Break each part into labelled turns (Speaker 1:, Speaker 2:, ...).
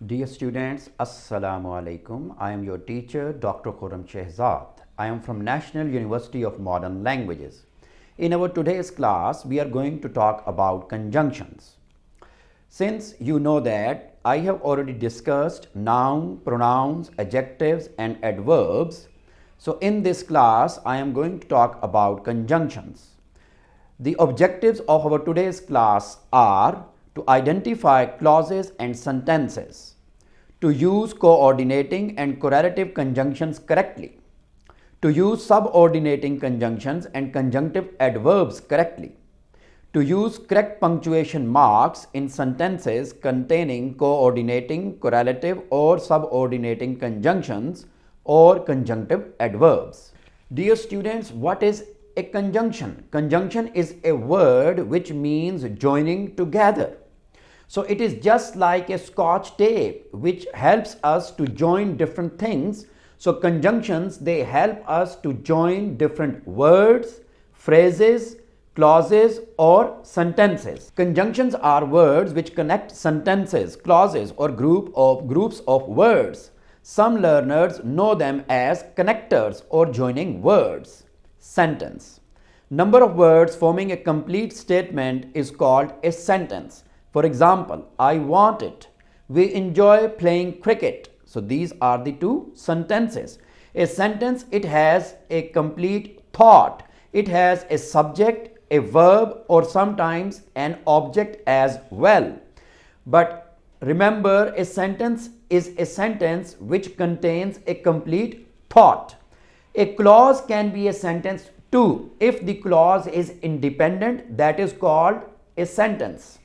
Speaker 1: Dear students, Assalamu alaikum. I am your teacher, Dr. Khurram Shehzad. I am from National University of Modern Languages. In our today's class, we are going to talk about conjunctions. Since you know that I have already discussed noun, pronouns, adjectives and adverbs, so in this class, I am going to talk about conjunctions. The objectives of our today's class are to identify clauses and sentences, to use coordinating and correlative conjunctions correctly, to use subordinating conjunctions and conjunctive adverbs correctly, to use correct punctuation marks in sentences containing coordinating, correlative or subordinating conjunctions or conjunctive adverbs. Dear students, what is a conjunction? Conjunction is a word which means joining together. So it is just like a scotch tape which helps us to join different things. So conjunctions, they help us to join different words, phrases, clauses or sentences. Conjunctions are words which connect sentences, clauses or groups of words. Some learners know them as connectors or joining words. Sentence. Number of words forming a complete statement is called a sentence. For example, I want it. We enjoy playing cricket. So these are the two sentences. A sentence, it has a complete thought. It has a subject, a verb or sometimes an object as well. But remember, a sentence is a sentence which contains a complete thought. A clause can be a sentence too. If the clause is independent, that is called a sentence.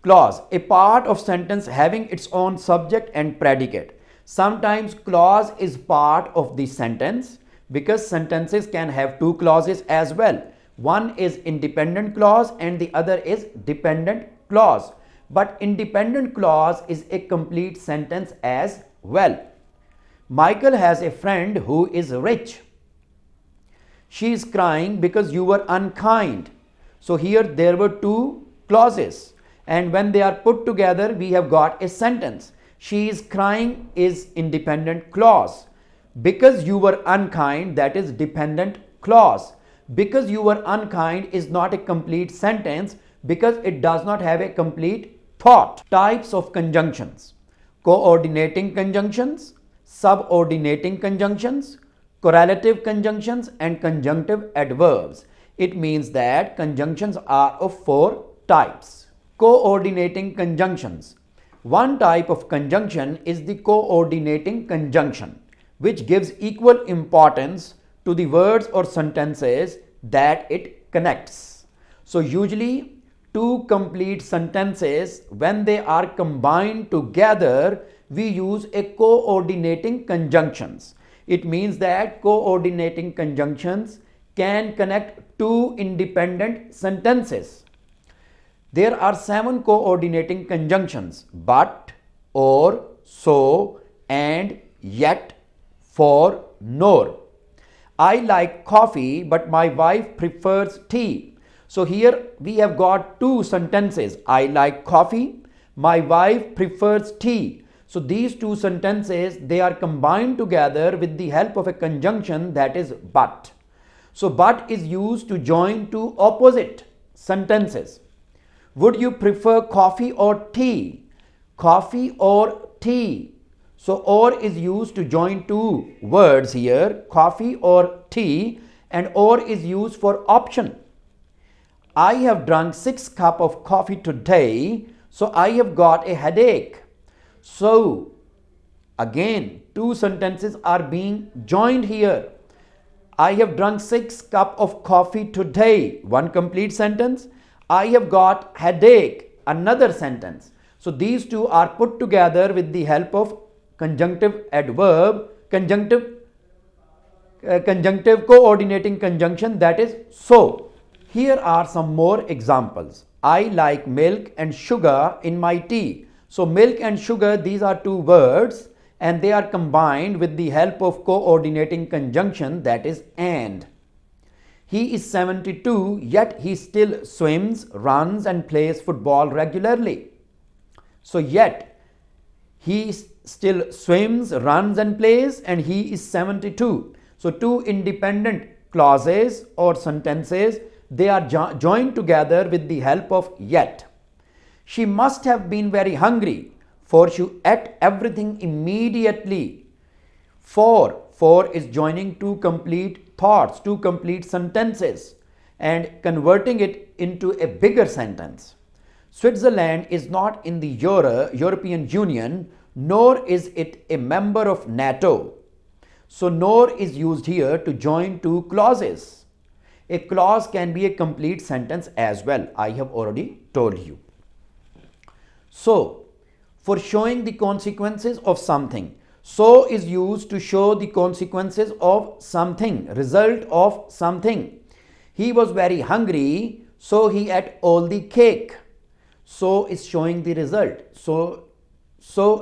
Speaker 1: Clause, a part of sentence having its own subject and predicate. Sometimes clause is part of the sentence because sentences can have two clauses as well. One is independent clause and the other is dependent clause. But independent clause is a complete sentence as well. Michael has a friend who is rich. She is crying because you were unkind. So here there were two clauses, and when they are put together we have got a sentence. She is crying is independent clause. Because you were unkind, that is dependent clause. Because you were unkind is not a complete sentence because it does not have a complete thought. Types of conjunctions: coordinating conjunctions, subordinating conjunctions, correlative conjunctions and conjunctive adverbs. It means that conjunctions are of four types. Coordinating conjunctions. One type of conjunction is the coordinating conjunction, which gives equal importance to the words or sentences that it connects. So usually two complete sentences, when they are combined together, we use a coordinating conjunctions. It means that coordinating conjunctions can connect two independent sentences. There are 7 coordinating conjunctions: but, or, so, and, yet, for, nor. I like coffee but my wife prefers tea. So here we have got two sentences: I like coffee, my wife prefers tea. So these two sentences, they are combined together with the help of a conjunction, that is but. So but is used to join two opposite sentences. Would you prefer coffee or tea? Coffee or tea. So or is used to join two words here, coffee or tea, and or is used for option. I have drunk 6 cups of coffee today, so I have got a headache. So again, two sentences are being joined here. I have drunk 6 cups of coffee today, one complete sentence. I have got headache, another sentence. So these two are put together with the help of conjunctive adverb, conjunctive coordinating conjunction, that is so. Here are some more examples. I like milk and sugar in my tea. So milk and sugar, these are two words and they are combined with the help of coordinating conjunction, that is and. He is 72, yet he still swims, runs and plays football regularly. So yet, He still swims, runs and plays, and he is 72. So two independent clauses or sentences, they are joined together with the help of yet. She must have been very hungry, for she ate everything immediately. For is joining two complete thoughts, two complete sentences, and converting it into a bigger sentence. Switzerland is not in the European Union, nor is it a member of NATO. So nor is used here to join two clauses. A clause can be a complete sentence as well. I have already told you. So, for showing the consequences of something. So is used to show the consequences of something, result of something. He was very hungry, so he ate all the cake. So is showing the result. So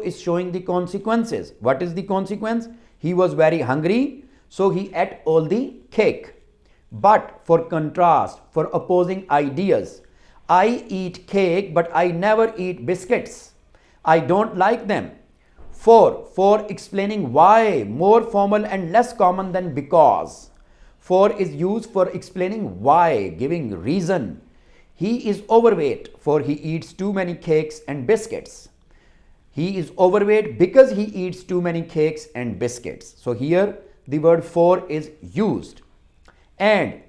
Speaker 1: is showing the consequences. What is the consequence? He was very hungry, so he ate all the cake. But for contrast, for opposing ideas, I eat cake, but I never eat biscuits. I don't like them. For explaining why, more formal and less common than because. For is used for explaining why, giving reason. He is overweight, for he eats too many cakes and biscuits. He is overweight because he eats too many cakes and biscuits. So here the word for is used. And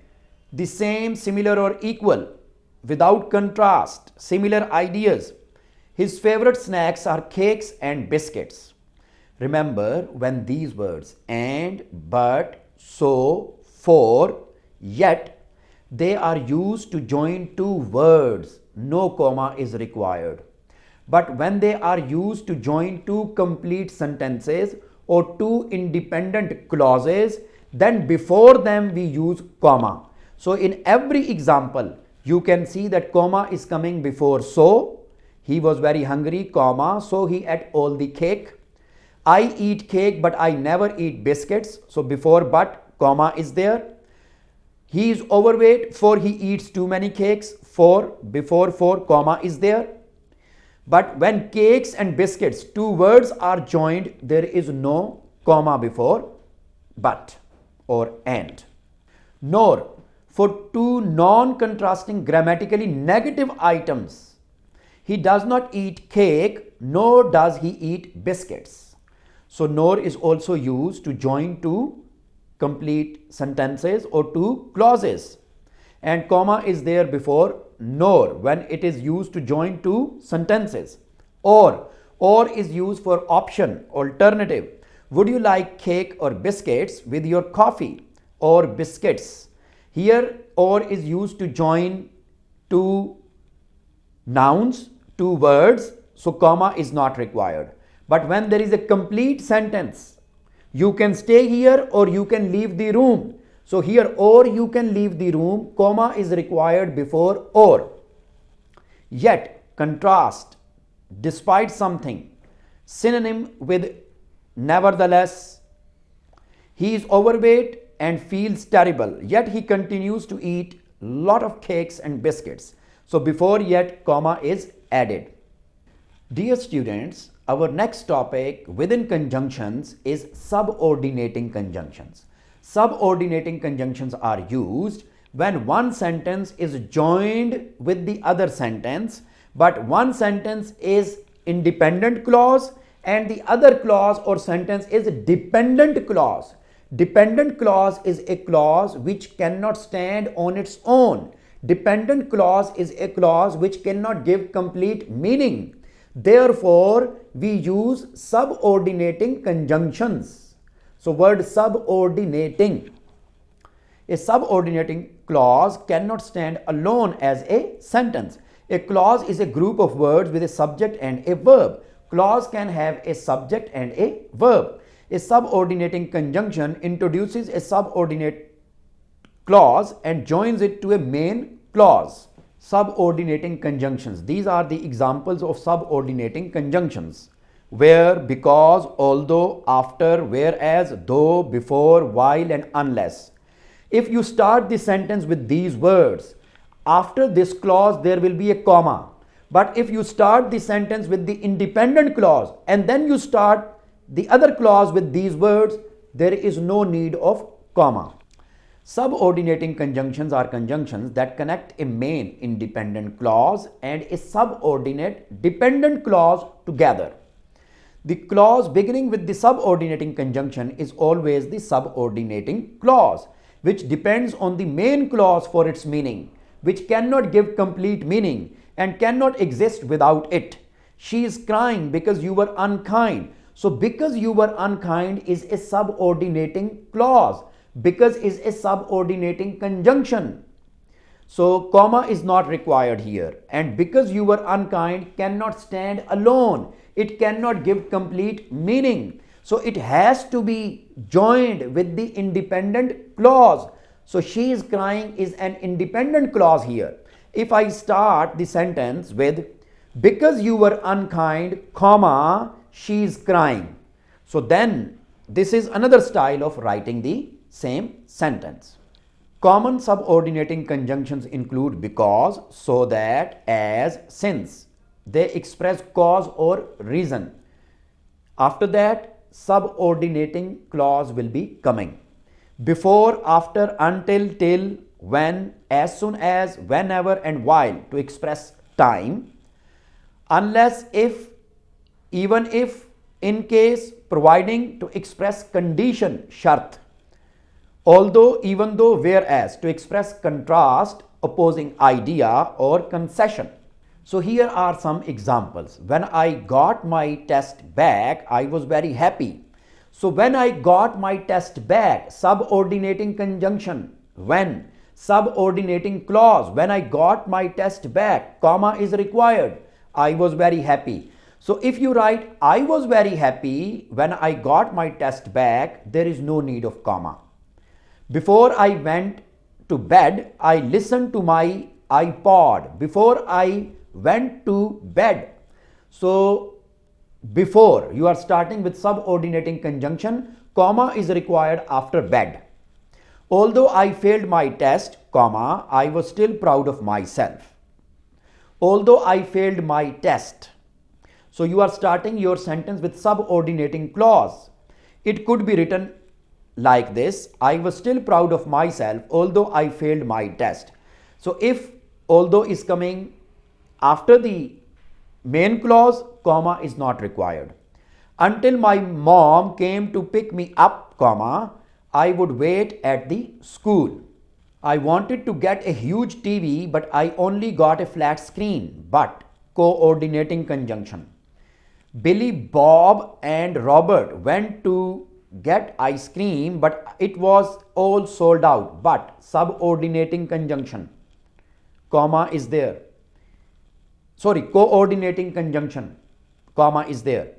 Speaker 1: the same, similar or equal, without contrast, similar ideas. His favorite snacks are cakes and biscuits. Remember, when these words and, but, so, for, yet, they are used to join two words, no comma is required. But when they are used to join two complete sentences or two independent clauses, then before them we use comma. So in every example, you can see that comma is coming before so. He was very hungry, comma, so he ate all the cake. I eat cake, but I never eat biscuits. So before but, comma is there. He is overweight, for he eats too many cakes. Before comma is there. But when cakes and biscuits, two words are joined, there is no comma before but or and. Nor, for two non-contrasting grammatically negative items, he does not eat cake, nor does he eat biscuits. So nor is also used to join two complete sentences or two clauses. And comma is there before nor when it is used to join two sentences. Or is used for option, alternative. Would you like cake or biscuits with your coffee? Or biscuits. Here or is used to join two nouns, two words, so comma is not required. But when there is a complete sentence, you can stay here or you can leave the room. So here or you can leave the room, comma is required before or. Yet, contrast, despite something, synonym with nevertheless. He is overweight and feels terrible, yet he continues to eat lot of cakes and biscuits. So before yet, comma is added. Dear students, our next topic within conjunctions is subordinating conjunctions. Subordinating conjunctions are used when one sentence is joined with the other sentence, but one sentence is independent clause and the other clause or sentence is dependent clause. Dependent clause is a clause which cannot stand on its own. Dependent clause is a clause which cannot give complete meaning. Therefore, we use subordinating conjunctions. So, word subordinating. A subordinating clause cannot stand alone as a sentence. A clause is a group of words with a subject and a verb. Clause can have a subject and a verb. A subordinating conjunction introduces a subordinate clause and joins it to a main clause. Subordinating conjunctions. These are the examples of subordinating conjunctions. Where, because, although, after, whereas, though, before, while and unless. If you start the sentence with these words, after this clause there will be a comma. But if you start the sentence with the independent clause and then you start the other clause with these words, there is no need of comma. Subordinating conjunctions are conjunctions that connect a main independent clause and a subordinate dependent clause together. The clause beginning with the subordinating conjunction is always the subordinating clause, which depends on the main clause for its meaning, which cannot give complete meaning and cannot exist without it. She is crying because you were unkind. So because you were unkind is a subordinating clause. Because is a subordinating conjunction. So comma is not required here, and because you were unkind cannot stand alone. It cannot give complete meaning. So it has to be joined with the independent clause. So she is crying is an independent clause here. If I start the sentence with because you were unkind, comma, she is crying. So then this is another style of writing the same sentence. Common subordinating conjunctions include because, so that, as, since. They express cause or reason. After that, subordinating clause will be coming. Before, after, until, till, when, as soon as, whenever, and while to express time. Unless, if, even if, in case, providing to express condition, shart. Although, even though, whereas to express contrast, opposing idea or concession. So here are some examples. When I got my test back, I was very happy. So when I got my test back, subordinating conjunction, when, subordinating clause, when I got my test back, comma is required. I was very happy. So if you write I was very happy when I got my test back, there is no need of comma. Before I went to bed, I listened to my iPod. Before I went to bed. So before, you are starting with subordinating conjunction, comma is required after bed. Although I failed my test, comma, I was still proud of myself. Although I failed my test. So you are starting your sentence with subordinating clause. It could be written like this: I was still proud of myself although I failed my test. So if although is coming after the main clause, comma is not required. Until my mom came to pick me up, comma, I would wait at the school. I wanted to get a huge TV but I only got a flat screen. But coordinating conjunction. Billy, Bob and Robert went to get ice cream but it was all sold out. But subordinating conjunction, comma is there. Sorry, coordinating conjunction, comma is there.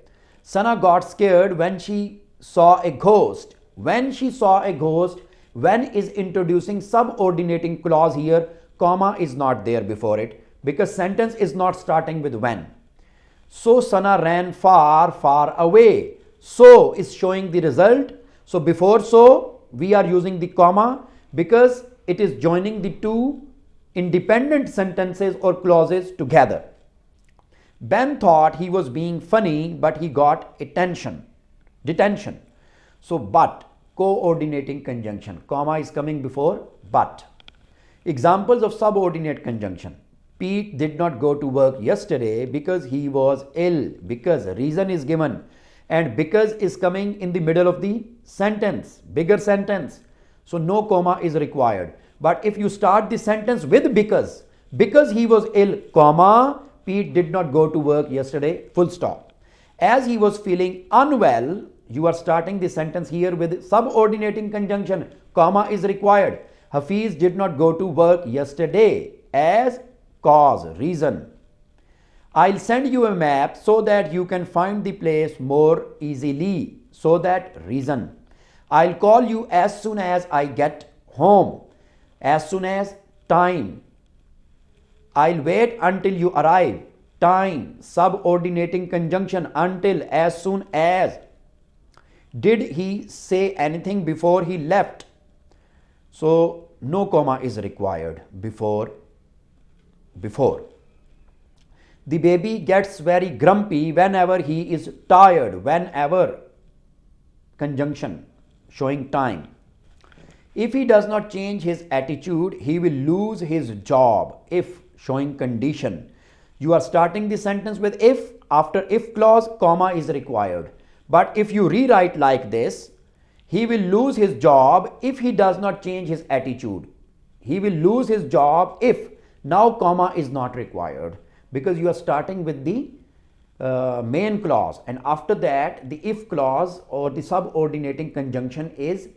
Speaker 1: Sana got scared when she saw a ghost. When she saw a ghost, when is introducing subordinating clause here, comma is not there before it because sentence is not starting with when. So Sana ran far, far away. So is showing the result. So before so, we are using the comma because it is joining the two independent sentences or clauses together. Ben thought he was being funny, but he got detention. So but, coordinating conjunction, comma is coming before but. Examples of subordinate conjunction. Pete did not go to work yesterday because he was ill. Because reason is given and because is coming in the middle of the sentence, bigger sentence. So no comma is required. But if you start the sentence with because he was ill, comma, Pete did not go to work yesterday, full stop. As he was feeling unwell, you are starting the sentence here with subordinating conjunction, comma is required. Hafiz did not go to work yesterday as cause, reason. I'll send you a map so that you can find the place more easily, so that reason. I'll call you as soon as I get home, as soon as time. I'll wait until you arrive, time, subordinating conjunction, until, as soon as. Did he say anything before he left? So no comma is required before. The baby gets very grumpy whenever he is tired. Whenever, conjunction showing time. If he does not change his attitude, he will lose his job. If, showing condition. You are starting the sentence with if, after if clause, comma is required. But if you rewrite like this, he will lose his job if he does not change his attitude. He will lose his job if, now comma is not required, because you are starting with the main clause, and after that the if clause or the subordinating conjunction is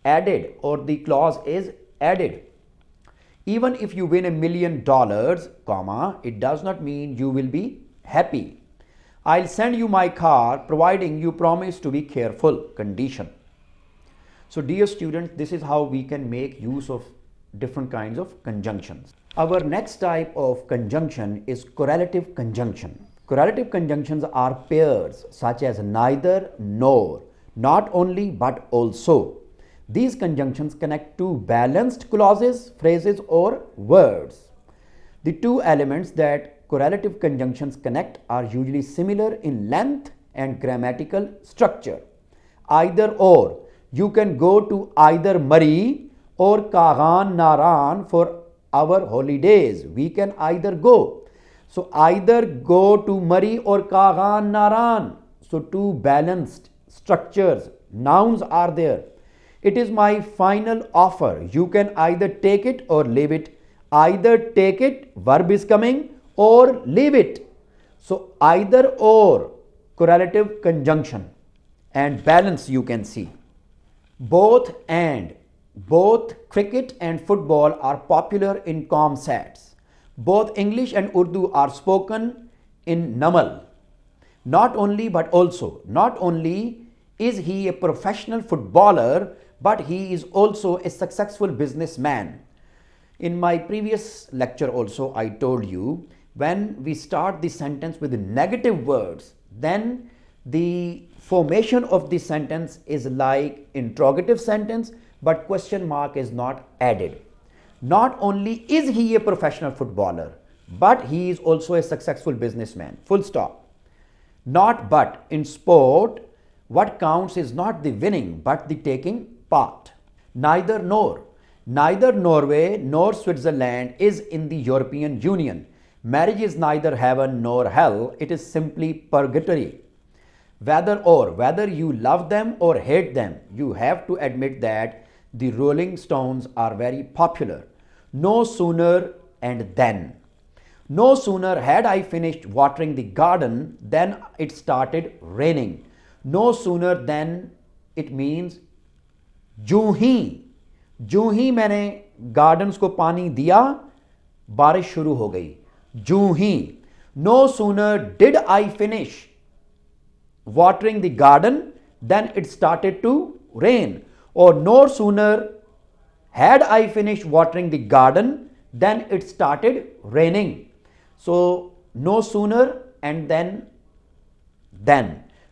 Speaker 1: added, or the clause is added. Even if you win $1 million, comma, it does not mean you will be happy. I'll send you my car providing you promise to be careful, condition. So dear students, this is how we can make use of different kinds of conjunctions. Our next type of conjunction is correlative conjunction. Correlative conjunctions are pairs such as neither nor, not only but also. These conjunctions connect two balanced clauses, phrases or words. The two elements that correlative conjunctions connect are usually similar in length and grammatical structure. Either or. You can go to either Mari or Kagan Naran for our holidays. We can either go. So either go to Mari or Kagan Naran. So two balanced structures, nouns are there. It is my final offer. You can either take it or leave it. Either take it, verb is coming, or leave it. So either or, correlative conjunction, and balance you can see. Both and, both cricket and football are popular in ComSats. Both English and Urdu are spoken in Namal. Not only but also. Not only is he a professional footballer, but he is also a successful businessman. In my previous lecture also I told you, when we start the sentence with negative words, then the formation of the sentence is like interrogative sentence, but question mark is not added. Not only is he a professional footballer, but he is also a successful businessman. Full stop. Not but. In sport, what counts is not the winning, but the taking part. Neither nor. Neither Norway nor Switzerland is in the European Union. Marriage is neither heaven nor hell. It is simply purgatory. Whether or, whether you love them or hate them, you have to admit that the Rolling Stones are very popular. No sooner and then. No sooner had I finished watering the garden than it started raining. No sooner than, it means जूं ही मैंने gardens को पानी दिया, बारिश शुरू हो गई. जूं ही. No sooner did I finish watering the garden than it started to rain. Or no sooner had I finished watering the garden than it started raining. So no sooner and then.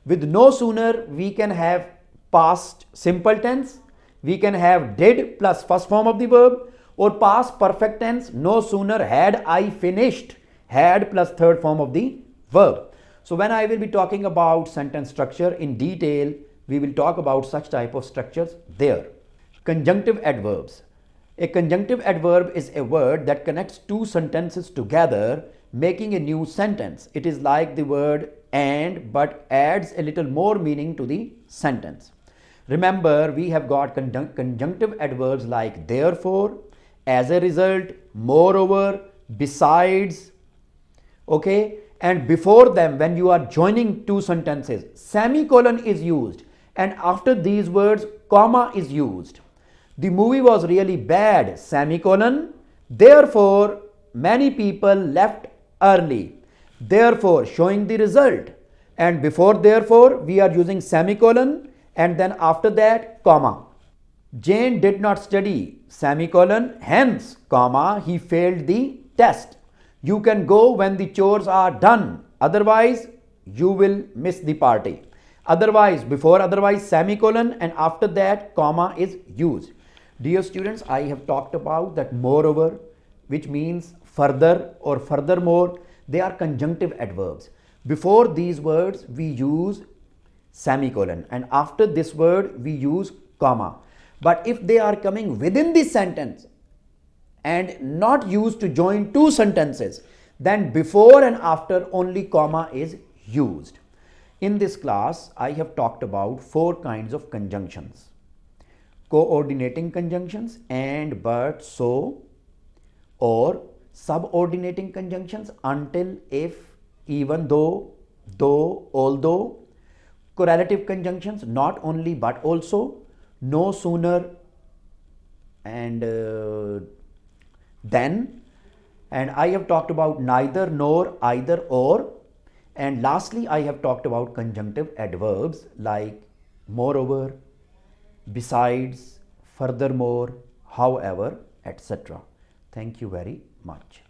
Speaker 1: With no sooner we can have past simple tense, we can have did plus first form of the verb, or past perfect tense, no sooner had I finished, had plus third form of the verb. So when I will be talking about sentence structure in detail, we will talk about such type of structures there. Conjunctive adverbs. A conjunctive adverb is a word that connects two sentences together, making a new sentence. It is like the word and, but adds a little more meaning to the sentence. Remember, we have got conjunctive adverbs like therefore, as a result, moreover, besides, okay, and before them when you are joining two sentences, semicolon is used, and after these words, comma is used. The movie was really bad, semicolon, therefore, many people left early. Therefore, showing the result, and before therefore, we are using semicolon, and then after that, comma. Jane did not study, semicolon, hence, comma, he failed the test. You can go when the chores are done, otherwise you will miss the party. Otherwise, before otherwise, semicolon, and after that, comma is used. Dear students, I have talked about that moreover, which means further or furthermore. They are conjunctive adverbs. Before these words we use semicolon, and after this word we use comma. But if they are coming within the sentence and not used to join two sentences, then before and after only comma is used. In this class, I have talked about four kinds of conjunctions: coordinating conjunctions, and, but, so, or subordinating conjunctions: until, if, even though, although; correlative conjunctions: not only but also, no sooner and then; and I have talked about neither, nor, either, or; and lastly I have talked about conjunctive adverbs like moreover, besides, furthermore, however, etc. Thank you very much.